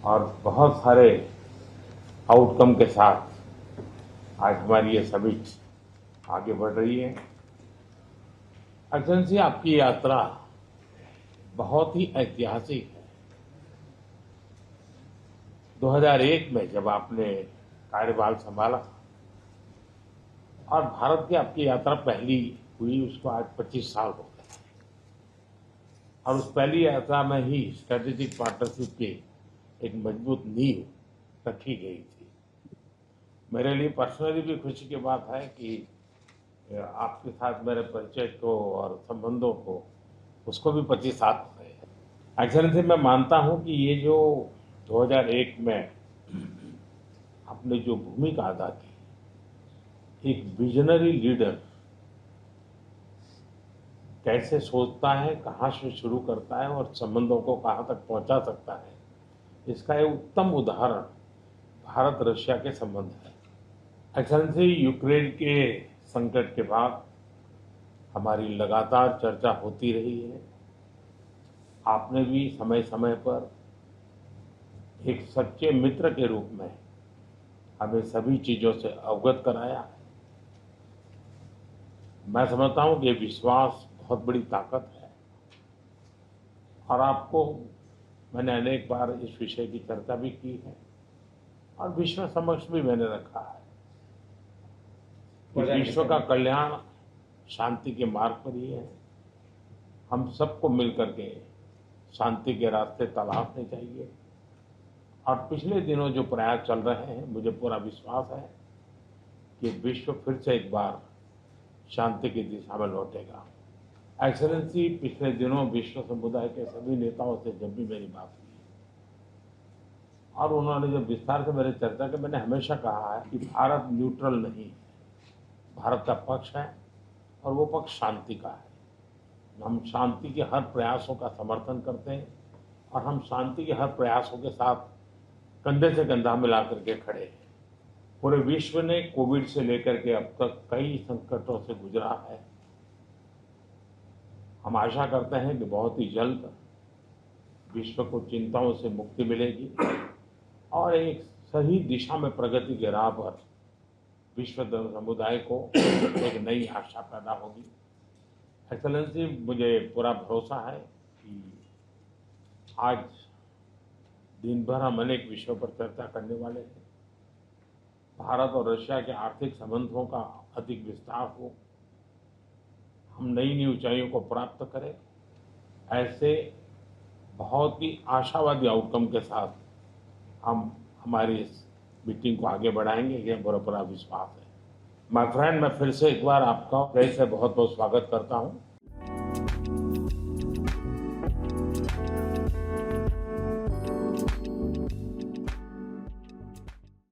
और बहुत सारे आउटकम के साथ आज हमारी ये समिट आगे बढ़ रही है। एक्सेलेंसी, आपकी यात्रा बहुत ही ऐतिहासिक है। 2001 में जब आपने कार्यभार संभाला और भारत की आपकी यात्रा पहली हुई, उसको आज 25 साल हो गए और उस पहली यात्रा में ही स्ट्रेटेजिक पार्टनरशिप की एक मजबूत नींव रखी गई थी। मेरे लिए पर्सनली भी खुशी की बात है कि आपके साथ मेरे परिचय को और संबंधों को उसको भी 25 साल हो गए। एक्सेलेंसी, मैं मानता हूं कि ये जो 2001 में आपने जो भूमिका अदा की, एक विजनरी लीडर कैसे सोचता है, कहाँ से शुरू करता है और संबंधों को कहाँ तक पहुंचा सकता है, इसका एक उत्तम उदाहरण भारत रशिया के संबंध है। एक्सेलेंसी, यूक्रेन के संकट के बाद हमारी लगातार चर्चा होती रही है। आपने भी समय समय पर एक सच्चे मित्र के रूप में हमें सभी चीजों से अवगत कराया है। मैं समझता हूं कि ये विश्वास बहुत बड़ी ताकत है और आपको मैंने अनेक बार इस विषय की चर्चा भी की है और विश्व समक्ष भी मैंने रखा है कि विश्व का कल्याण शांति के मार्ग पर ही है। हम सबको मिलकर के शांति के रास्ते तलाशने चाहिए और पिछले दिनों जो प्रयास चल रहे हैं, मुझे पूरा विश्वास है कि विश्व फिर से एक बार शांति की दिशा में लौटेगा। एक्सेलेंसी, पिछले दिनों विश्व समुदाय के सभी नेताओं से जब भी मेरी बात हुई और उन्होंने जब विस्तार से मेरे चर्चा की, मैंने हमेशा कहा है कि भारत न्यूट्रल नहीं है, भारत का पक्ष है और वो पक्ष शांति का है। हम शांति के हर प्रयासों का समर्थन करते हैं और हम शांति के हर प्रयासों के साथ कंधे से कंधा मिला करके खड़े हैं। पूरे विश्व ने कोविड से लेकर के अब तक कई संकटों से गुजरा है। हम आशा करते हैं कि बहुत ही जल्द विश्व को चिंताओं से मुक्ति मिलेगी और एक सही दिशा में प्रगति के राह पर विश्व समुदाय को एक नई आशा पैदा होगी। एक्सेलेंसी, मुझे पूरा भरोसा है कि आज दिन भर हम अनेक विषयों पर चर्चा करने वाले हैं। भारत और रशिया के आर्थिक संबंधों का अधिक विस्तार हो, हम नई नई ऊंचाइयों को प्राप्त करें, ऐसे बहुत ही आशावादी आउटकम के साथ हम हमारी इस मीटिंग को आगे बढ़ाएंगे, यह पूरा विश्वास है। माय फ्रेंड, मैं फिर से एक बार आपका फिर से बहुत बहुत स्वागत करता हूं।